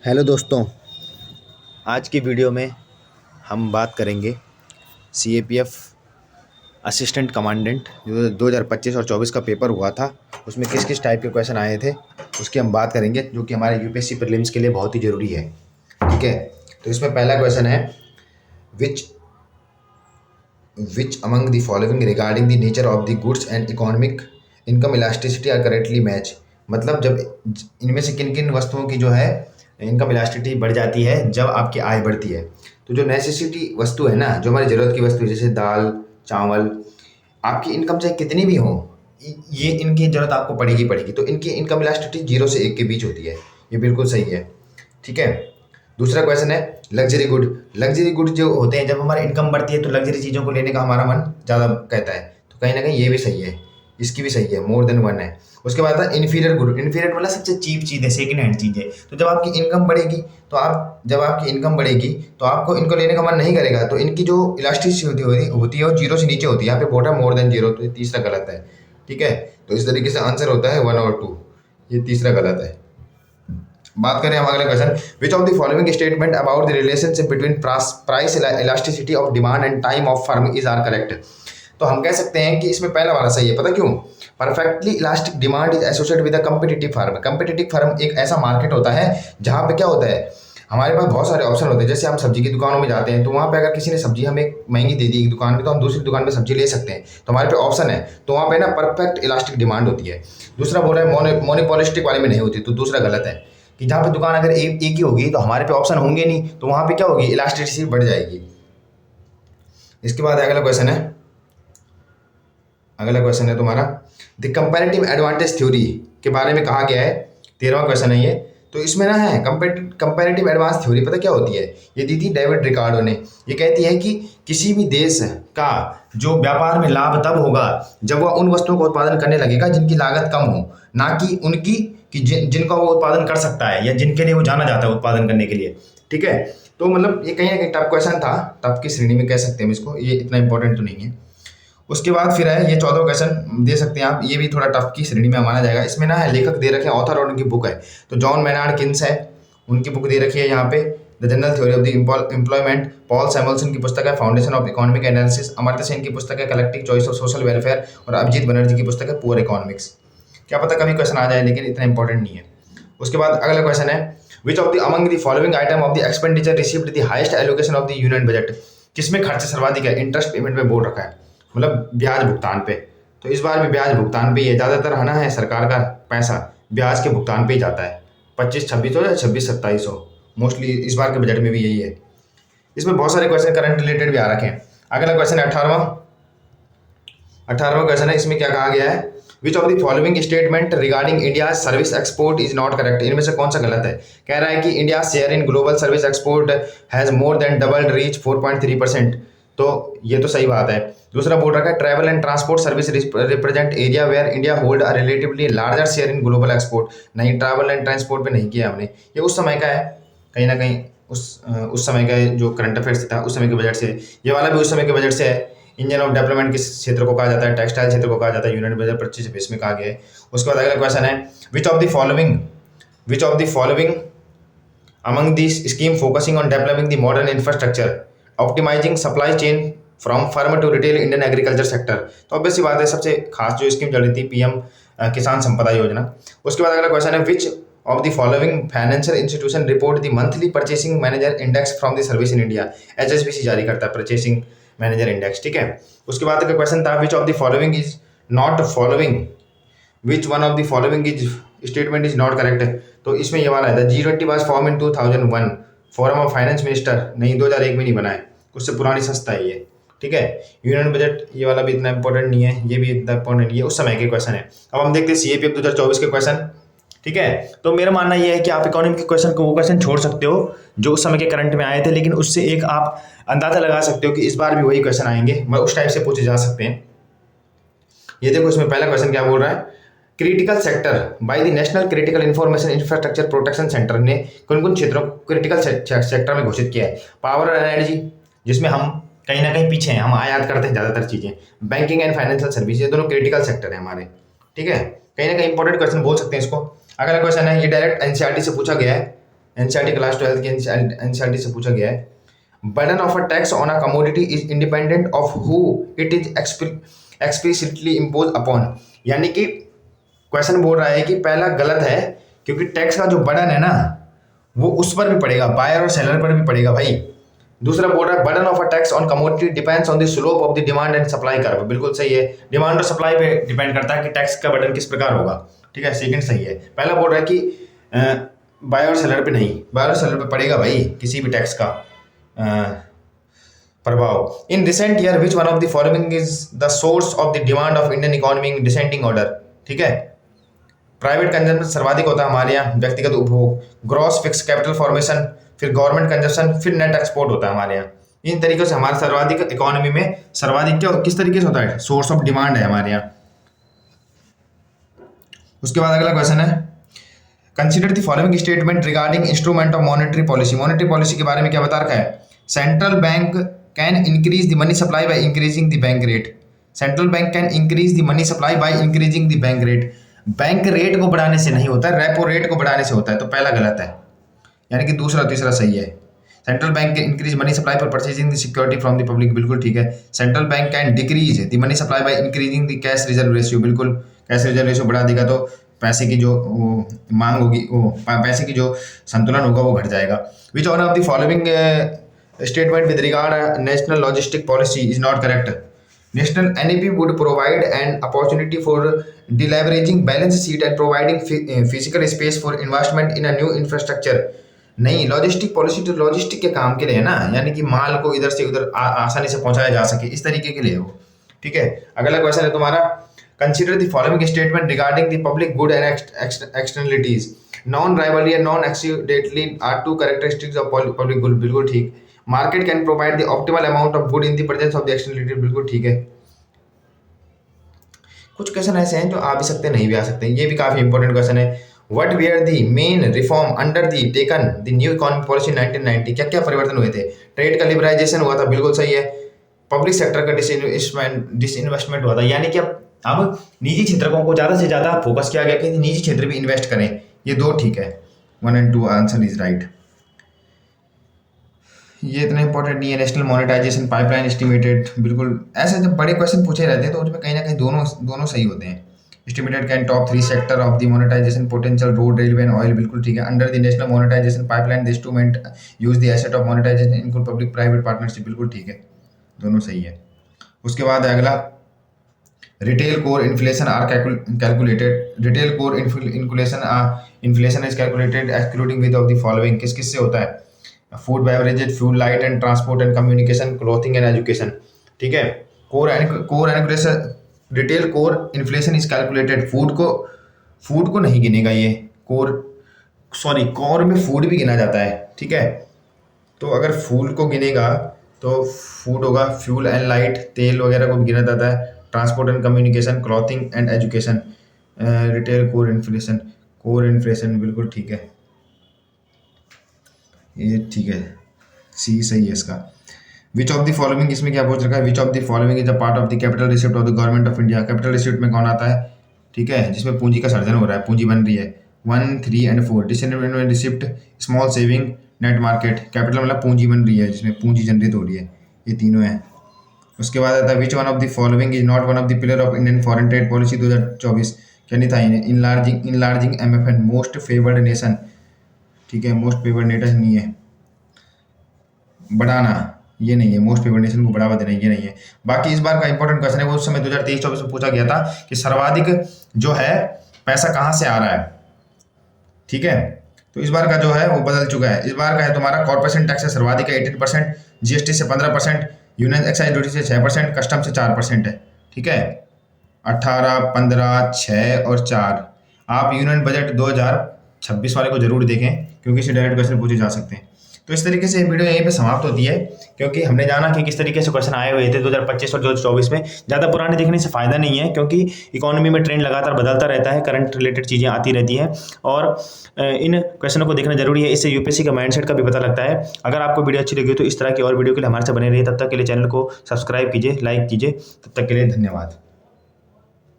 Hello दोस्तों, आज की वीडियो में हम बात करेंगे सीएपीएफ असिस्टेंट कमांडेंट जो 2025 और 24 का पेपर हुआ था। उसमें किस किस टाइप के क्वेश्चन आए थे उसकी हम बात करेंगे, जो कि हमारे यूपीएससी प्रीलिम्स के लिए बहुत ही ज़रूरी है। ठीक है, तो इसमें पहला क्वेश्चन है which which among the following regarding the nature of the goods and economic income elasticity are correctly match. मतलब जब इनमें से किन किन वस्तुओं की जो है इनकम इलास्टिसिटी बढ़ जाती है जब आपकी आय बढ़ती है। तो जो नेसेसिटी वस्तु है ना, जो हमारी ज़रूरत की वस्तु है, जैसे दाल चावल, आपकी इनकम चाहे कितनी भी हो, ये इनकी ज़रूरत आपको पड़ेगी पड़ेगी। तो इनकी इनकम इलास्टिसिटी 0 से 1 के बीच होती है। ये बिल्कुल सही है। ठीक है, दूसरा क्वेश्चन है लग्जरी गुड। लग्जरी गुड जो होते हैं, जब हमारी इनकम बढ़ती है तो लग्जरी चीज़ों को लेने का हमारा मन ज़्यादा कहता है। तो कहीं ना कहीं ये भी सही है, इसकी भी सही है, मोर देन वन है। उसके बाद है इन्फीरियर गुड। इन्फीरियर मतलब सबसे चीप चीज़ है, सेकंड हैंड चीज़ है। तो जब आपकी इनकम बढ़ेगी तो जब आपकी इनकम बढ़ेगी तो आपको इनको लेने का मन नहीं करेगा। तो इनकी जो इलास्टिसिटी होती है वो 0 से नीचे होती है। यहाँ पे बोटा मोर देन 0, तो ये तीसरा गलत है। ठीक है, तो इस तरीके से आंसर होता है 1 और 2। ये तीसरा गलत है। बात करें हम अगले question, which of the following statement about the relationship between price elasticity of demand and time of firm is are correct. तो हम कह सकते हैं कि इसमें पहला वाला सही है। पता क्यों? Perfectly elastic demand is associated with a competitive firm. Competitive firm एक ऐसा मार्केट होता है जहाँ पे क्या होता है, हमारे पास बहुत सारे ऑप्शन होते हैं। जैसे हम सब्जी की दुकानों में जाते हैं तो वहाँ पे अगर किसी ने सब्जी हमें महंगी दे दी एक दुकान में, तो हम दूसरी दुकान में सब्जी ले सकते हैं। तो हमारे पे ऑप्शन है, तो वहाँ पे ना परफेक्ट इलास्टिक डिमांड होती है। दूसरा बोल रहा है मोनोपोलिस्टिक वाले में नहीं होती, तो दूसरा गलत है कि जहाँ पे दुकान अगर एक ही होगी तो हमारे पे ऑप्शन होंगे नहीं, तो वहाँ पे क्या होगी, इलास्टिसिटी बढ़ जाएगी। इसके बाद अगला क्वेश्चन है तुम्हारा द कंपैरेटिव एडवांटेज थ्योरी के बारे में कहा गया है। 13वां क्वेश्चन है ये। तो इसमें ना है कंपैरेटिव एडवांस थ्योरी, पता क्या होती है? ये दी थी डेविड रिकार्डो ने। ये कहती है कि किसी भी देश का जो व्यापार में लाभ तब होगा जब वह उन वस्तुओं का उत्पादन करने लगेगा जिनकी लागत कम हो, ना कि उनकी कि जिनका वो उत्पादन कर सकता है या जिनके लिए वो जाना जाता है उत्पादन करने के लिए। ठीक है, तो मतलब ये कहीं ना कहीं टफ क्वेश्चन था, टफ की श्रेणी में कह सकते हैं इसको, ये इतना इंपॉर्टेंट तो नहीं है। उसके बाद फिर है ये 14वां क्वेश्चन दे सकते हैं आप, ये भी थोड़ा टफ की श्रेणी में माना जाएगा। इसमें ना है लेखक दे रखे हैं, ऑथर और उनकी बुक है। तो जॉन मैनार्ड किन्स है, उनकी बुक दे रखी है यहाँ पे, the general theory of the employment. Paul Samuelson की पुस्तक है foundation of economic analysis. Amartya Sen की पुस्तक है collective choice of social welfare. और अभिजीत बनर्जी की पुस्तक है पुअर इकोनॉमिक्स। क्या पता कभी क्वेश्चन आ जाए, लेकिन इतना इंपॉर्टेंट नहीं है। उसके बाद अगला क्वेश्चन है विच of the among the following item of the expenditure received the highest allocation of the union budget. किसमें खर्च सर्वाधिक है? इंटरेस्ट पेमेंट में बोल रखा है, मतलब ब्याज भुगतान पे। तो इस बार भी ब्याज भुगतान पे ही है, ज़्यादातर है ना, है सरकार का पैसा ब्याज के भुगतान पे ही जाता है। 25-26 या 26-27 मोस्टली इस बार के बजट में भी यही है। इसमें बहुत सारे क्वेश्चन करंट रिलेटेड भी आ रखे हैं। अगला क्वेश्चन है 18वां क्वेश्चन है। इसमें क्या कहा गया है, विच of the following statement regarding India service export is not correct. इनमें से कौन सा गलत है? कह रहा है कि India share in global service export has more than doubled reach 4.3%। तो ये तो सही बात है। दूसरा बोल रखा है travel and transport service represent area where India hold a relatively larger share in global export. नहीं, ट्रैवल एंड ट्रांसपोर्ट पे नहीं किया हमने। ये उस समय का है, कहीं ना कहीं उस समय का जो करंट अफेयर्स था उस समय के बजट से। ये वाला भी उस समय के बजट से है। इंजन ऑफ डेवलपमेंट किस क्षेत्र को कहा जाता है? टेक्सटाइल क्षेत्र को कहा जाता है। यूनियन बजट 25-26 में कहा गया है। उसके बाद अगला क्वेश्चन है विच of the following among these scheme focusing on developing the modern infrastructure optimizing supply chain from farm to retail Indian agriculture sector। तो ऑब्वियस सी बात है, सबसे खास जो स्कीम चल रही थी पीएम किसान संपदा योजना। उसके बाद अगला क्वेश्चन है विच of the following financial institution report the monthly purchasing manager index from the service in India. HSBC जारी करता है परचेसिंग मैनेजर इंडेक्स। ठीक है, उसके बाद का क्वेश्चन था विच of the following is not following, which one of the following is statement is not correct. तो इसमें ये वाला है G20 was form in 2001 forum of finance minister. नहीं, 2001 में नहीं बना है, उससे पुरानी संस्था है ये। ठीक है, यूनियन बजट ये वाला भी इतना इंपॉर्टेंट नहीं है, ये भी इतना इंपॉर्टेंट नहीं है, उस समय के क्वेश्चन है। अब हम देखते हैं सीएपीएफ 2024 के क्वेश्चन। ठीक है, तो मेरा मानना ये है कि आप इकोनॉमी के क्वेश्चन को वो क्वेश्चन छोड़ सकते हो जो उस समय के करंट में आए थे, लेकिन उससे एक आप अंदाजा लगा सकते हो कि इस बार भी वही क्वेश्चन आएंगे, उस टाइप से पूछे जा सकते हैं। ये देखो, इसमें पहला क्वेश्चन क्या बोल रहा है, critical sector by the national critical information infrastructure protection centre ने कौन कौन क्षेत्रों को क्रिटिकल सेक्टर में घोषित किया है? पावर और एनर्जी, जिसमें हम कहीं ना कहीं पीछे हैं, हम आयात करते हैं ज़्यादातर चीज़ें। बैंकिंग एंड फाइनेंशियल सर्विस, ये दोनों क्रिटिकल सेक्टर है हमारे। ठीक है, कहीं ना कहीं इंपॉर्टेंट क्वेश्चन बोल सकते हैं इसको। अगला क्वेश्चन है, ये डायरेक्ट एनसीईआरटी से पूछा गया है, एनसीईआरटी क्लास 12 की एनसीईआरटी से पूछा गया है। Burden of a tax on a commodity is independent of who it is explicitly impose upon. यानी कि क्वेश्चन बोल रहा है कि पहला गलत है, क्योंकि टैक्स का जो बर्डन है ना वो उस पर भी पड़ेगा, बायर और सेलर पर भी पड़ेगा भाई। दूसरा बोल रहा है burden of a tax on commodity depends on the slope of the demand and supply curve. बिल्कुल सही है, डिमांड और सप्लाई पे डिपेंड करता है कि टैक्स का बर्डन किस प्रकार होगा। ठीक है, सेकंड सही है। पहला बोल रहा है कि बायर और सेलर पे नहीं, बायर और सेलर पे पड़ेगा भाई किसी भी टैक्स का प्रभाव। In recent year which one of the following is the source of the demand of Indian economy in descending order. ठीक है, प्राइवेट कंजम्पशन सर्वाधिक होता है हमारे यहाँ, व्यक्तिगत उपभोग, ग्रॉस फिक्स कैपिटल फॉर्मेशन, फिर गवर्नमेंट कंजम्पशन, फिर नेट एक्सपोर्ट होता है हमारे यहाँ। इन तरीकों से हमारे सर्वाधिक इकोनॉमी में सर्वाधिक क्या किस तरीके से होता है, सोर्स ऑफ डिमांड है हमारे यहाँ। उसके बाद अगला क्वेश्चन है consider the following statement regarding instrument of monetary policy. Monetary policy के बारे में क्या बता रखा है, central bank can increase the money supply by increasing the bank rate. Central bank can increase the money supply by increasing the bank rate. Bank rate को बढ़ाने से नहीं होता, रेपो रेट को बढ़ाने से होता है, तो पहला गलत है, यानी कि दूसरा तीसरा सही है। Central bank can increase money supply for purchasing the security from the public, बिल्कुल ठीक है। Central bank can decrease the money supply by increasing the cash reserve ratio, बिल्कुल कैश रिजर्व रेशियो बढ़ा देगा तो पैसे की जो मांग होगी, वो पैसे की जो संतुलन होगा वो घट जाएगा। Which one of the following statement with regard national logistic policy is not correct. National NEP would provide an opportunity for deleveraging balance sheet and providing physical space for investment in a new infrastructure। नहीं, logistic policy तो logistic के काम के लिए है ना, यानी कि माल को इधर से उधर आसानी से पहुंचाया जा सके, इस तरीके के लिए वो। ठीक है, अगला क्वेश्चन है तुम्हारा consider the following statement regarding the public good and externalities. Non rivalry and non accidentally are two characteristics of public good, बिल्कुल ठीक। Market can provide the optimal amount of good in the presence of the externality, बिल्कुल ठीक है। कुछ question ऐसे हैं जो आ भी सकते हैं नहीं भी आ सकते हैं, ये भी काफी इंपॉर्टेंट क्वेश्चन है। What were the main reform under the taken the new economic policy 1990। क्या क्या परिवर्तन हुए थे, ट्रेड का लिबरलाइजेशन हुआ था, बिल्कुल सही है। पब्लिक सेक्टर का डिसइन्वेस्टमेंट हुआ था, यानी कि अब निजी क्षेत्र को ज्यादा से ज्यादा फोकस किया गया कि निजी क्षेत्र भी इन्वेस्ट करें, ये दो ठीक है। 1 and 2 आंसर इज राइट। ये इतना इंपॉर्टेंट नहीं है। नेशनल मोनेटाइजेशन पाइपलाइन एस्टिमेटेड, बिल्कुल ऐसे जब बड़े क्वेश्चन पूछे रहते हैं तो उसमें कहीं ना कहीं दोनों सही होते हैं। Estimated can top 3 sector of the monetisation potential, road, railway and oil, बिल्कुल ठीक है। Under the national monetisation pipeline the instrument use the asset of monetisation include public private partnership, बिल्कुल ठीक है, दोनों सही है। उसके बाद अगला retail core inflation are calculated. Retail core inflation is calculated excluding with of the following. किस किस से होता है, food beverages, fuel, light and transport and communication, clothing and education. ठीक है, core inflation, retail core inflation is calculated, food को नहीं गिनेगा ये, कोर में फूड भी गिना जाता है। ठीक है, तो अगर फूड को गिनेगा तो फूड होगा फ्यूल एंड लाइट, तेल वगैरह को भी गिना जाता है, transport and communication, clothing and education. Retail core inflation बिल्कुल ठीक है, ये ठीक है, सी सही है इसका। विच ऑफ द फॉलोइंग, इसमें क्या पूछ रखा है, विच of the following is a part of the capital receipt of the government of India. Capital receipt में कौन आता है, ठीक है, जिसमें पूंजी का सर्जन हो रहा है, पूंजी बन रही है। 1, 3 and 4 disinvestment receipt, small saving, net market. Capital मतलब पूंजी बन रही है, जिसमें पूंजी जनरेट हो रही है, ये तीनों हैं। उसके बाद आता है which one of the following is not one of the pillar of Indian foreign trade policy 2024। क्या नहीं था, enlarging MFN, most favoured nation. ठीक है, मोस्ट फेवर्ड नेशन नहीं है, बढ़ाना ये नहीं है, मोस्ट फेवर्ड नेशन को बढ़ावा देना ये नहीं है। बाकी इस बार का इंपॉर्टेंट क्वेश्चन है, वो उस समय 2023-24 में पूछा गया था कि सर्वाधिक जो है पैसा कहाँ से आ रहा है। ठीक है, तो इस बार का जो है वो बदल चुका है। इस बार का है तुम्हारा कॉर्पोरेशन टैक्स से सर्वाधिक है 18%, GST से 15%, यूनियन एक्साइज ड्यूटी से 6%, कस्टम से 4% है। ठीक है, 18, 15, 6 और 4। आप यूनियन बजट 2026 वाले को जरूर देखें, क्योंकि इससे डायरेक्ट क्वेश्चन पूछे जा सकते हैं। तो इस तरीके से वीडियो यहीं पे समाप्त होती है, क्योंकि हमने जाना कि किस तरीके से क्वेश्चन आए हुए थे 2025 और 2024 में। ज़्यादा पुराने देखने से फ़ायदा नहीं है, क्योंकि इकोनॉमी में ट्रेंड लगातार बदलता रहता है, करंट रिलेटेड चीज़ें आती रहती हैं, और इन क्वेश्चनों को देखना जरूरी है। इससे यूपीएससी का माइंडसेट का भी पता लगता है। अगर आपको वीडियो अच्छी लगी हो तो इस तरह की और वीडियो के लिए हमारे से बने रहिए। तब तक के लिए चैनल को सब्सक्राइब कीजिए, लाइक कीजिए। तब तक के लिए धन्यवाद।